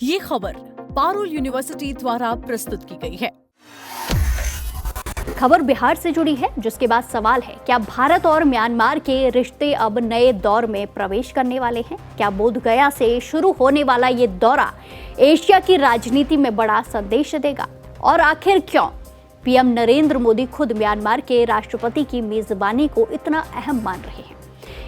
ये खबर पारुल यूनिवर्सिटी द्वारा प्रस्तुत की गई है। खबर बिहार से जुड़ी है, जिसके बाद सवाल है, क्या भारत और म्यांमार के रिश्ते अब नए दौर में प्रवेश करने वाले हैं? क्या बोधगया से शुरू होने वाला ये दौरा एशिया की राजनीति में बड़ा संदेश देगा? और आखिर क्यों पीएम नरेंद्र मोदी खुद म्यांमार के राष्ट्रपति की मेजबानी को इतना अहम मान रहे हैं?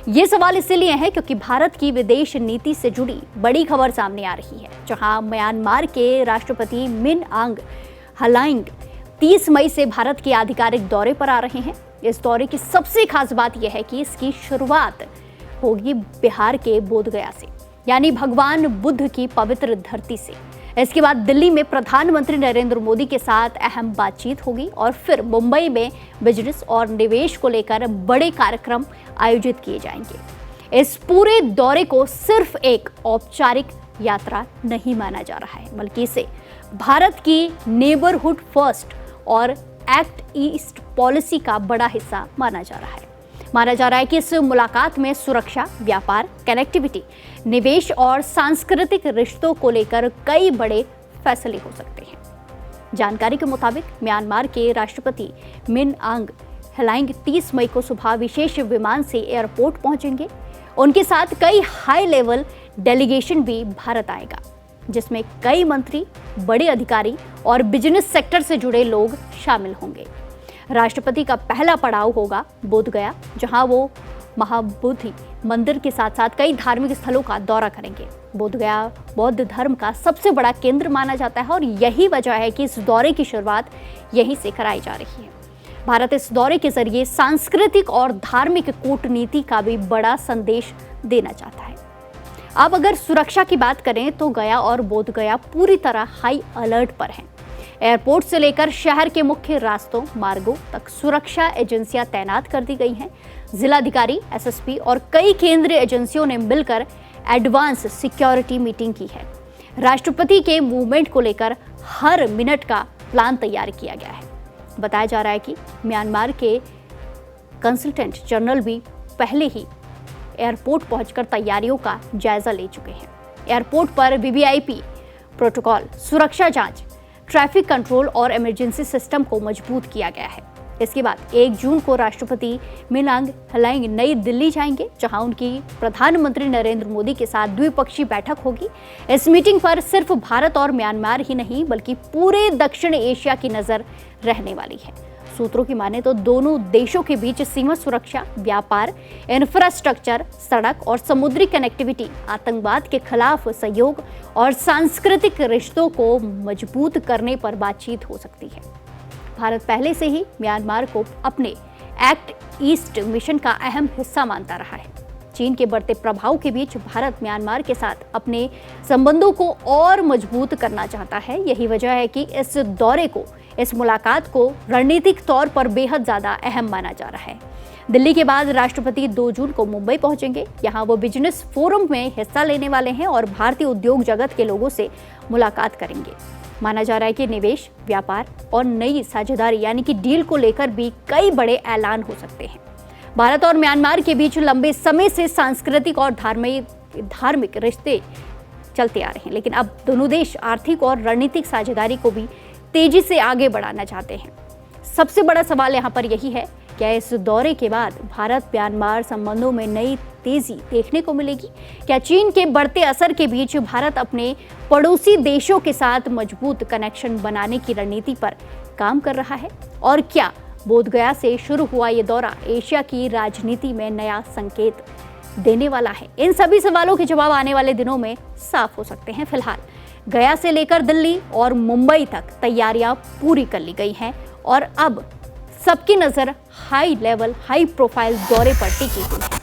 ये सवाल इसलिए है क्योंकि भारत की विदेश नीति से जुड़ी बड़ी खबर सामने आ रही है, जहां म्यांमार के राष्ट्रपति मिन आंग हलाइंग 30 मई से भारत के आधिकारिक दौरे पर आ रहे हैं। इस दौरे की सबसे खास बात यह है कि इसकी शुरुआत होगी बिहार के बोधगया से, यानी भगवान बुद्ध की पवित्र धरती से। इसके बाद दिल्ली में प्रधानमंत्री नरेंद्र मोदी के साथ अहम बातचीत होगी और फिर मुंबई में बिजनेस और निवेश को लेकर बड़े कार्यक्रम आयोजित किए जाएंगे। इस पूरे दौरे को सिर्फ एक औपचारिक यात्रा नहीं माना जा रहा है, बल्कि इसे भारत की नेबरहुड फर्स्ट और एक्ट ईस्ट पॉलिसी का बड़ा हिस्सा माना जा रहा है। माना जा रहा है कि इस मुलाकात में सुरक्षा, व्यापार, कनेक्टिविटी, निवेश और सांस्कृतिक रिश्तों को लेकर कई बड़े फैसले हो सकते हैं। जानकारी के मुताबिक म्यांमार के राष्ट्रपति मिन आंग हलाइंग 30 मई को सुबह विशेष विमान से एयरपोर्ट पहुंचेंगे। उनके साथ कई हाई लेवल डेलीगेशन भी भारत आएगा, जिसमें कई मंत्री, बड़े अधिकारी और बिजनेस सेक्टर से जुड़े लोग शामिल होंगे। राष्ट्रपति का पहला पड़ाव होगा बोधगया, जहां वो महाबोधि मंदिर के साथ साथ कई धार्मिक स्थलों का दौरा करेंगे। बोधगया बौद्ध धर्म का सबसे बड़ा केंद्र माना जाता है और यही वजह है कि इस दौरे की शुरुआत यहीं से कराई जा रही है। भारत इस दौरे के जरिए सांस्कृतिक और धार्मिक कूटनीति का भी बड़ा संदेश देना चाहता है। अब अगर सुरक्षा की बात करें तो गया और बोधगया पूरी तरह हाई अलर्ट पर हैं। एयरपोर्ट से लेकर शहर के मुख्य रास्तों, मार्गों तक सुरक्षा एजेंसियां तैनात कर दी गई हैं। जिलाधिकारी, एसएसपी और कई केंद्रीय एजेंसियों ने मिलकर एडवांस सिक्योरिटी मीटिंग की है। राष्ट्रपति के मूवमेंट को लेकर हर मिनट का प्लान तैयार किया गया है। बताया जा रहा है कि म्यांमार के कंसल्टेंट जनरल भी पहले ही एयरपोर्ट पहुंचकर तैयारियों का जायजा ले चुके हैं। एयरपोर्ट पर वीवीआईपी प्रोटोकॉल, सुरक्षा जांच, ट्रैफिक कंट्रोल और इमरजेंसी सिस्टम को मजबूत किया गया है। इसके बाद 1 जून को राष्ट्रपति मिन आंग हलाइंग नई दिल्ली जाएंगे, जहां उनकी प्रधानमंत्री नरेंद्र मोदी के साथ द्विपक्षीय बैठक होगी। इस मीटिंग पर सिर्फ भारत और म्यांमार ही नहीं, बल्कि पूरे दक्षिण एशिया की नजर रहने वाली है। सूत्रों की माने तो दोनों देशों के बीच सीमा सुरक्षा, व्यापार, इंफ्रास्ट्रक्चर, सड़क और समुद्री कनेक्टिविटी, आतंकवाद के खिलाफ सहयोग और सांस्कृतिक रिश्तों को मजबूत करने पर बातचीत हो सकती है। भारत पहले से ही म्यांमार को अपने एक्ट ईस्ट मिशन का अहम हिस्सा मानता रहा है। चीन के बढ़ते प्रभाव के बीच भारत म्यांमार के साथ अपने संबंधों को और मजबूत करना चाहता है। यही वजह है कि इस मुलाकात को रणनीतिक तौर पर बेहद ज्यादा अहम माना जा रहा है। दिल्ली के बाद राष्ट्रपति 2 जून को मुंबई पहुंचेंगे। यहां वो बिजनेस फोरम में हिस्सा लेने वाले हैं और भारतीय उद्योग जगत के लोगों से मुलाकात करेंगे। माना जा रहा है कि निवेश, व्यापार और नई साझेदारी यानी कि डील को लेकर भी कई बड़े ऐलान हो सकते हैं। भारत और म्यांमार के बीच लंबे समय से सांस्कृतिक और धार्मिक रिश्ते चलते आ रहे हैं, लेकिन अब दोनों देश आर्थिक और रणनीतिक साझेदारी को भी तेजी से आगे बढ़ाना चाहते हैं। सबसे बड़ा सवाल यहाँ पर यही है, क्या इस दौरे के बाद भारत म्यांमार संबंधों में नई तेजी देखने को मिलेगी? क्या चीन के बढ़ते असर के बीच भारत अपने पड़ोसी देशों के साथ मजबूत कनेक्शन बनाने की रणनीति पर काम कर रहा है? और क्या बोधगया से शुरू हुआ ये दौरा एशिया की राजनीति में नया संकेत देने वाला है? इन सभी सवालों के जवाब आने वाले दिनों में साफ हो सकते हैं। फिलहाल गया से लेकर दिल्ली और मुंबई तक तैयारियां पूरी कर ली गई हैं और अब सबकी नजर हाई लेवल, हाई प्रोफाइल दौरे पर टिकी हुई है।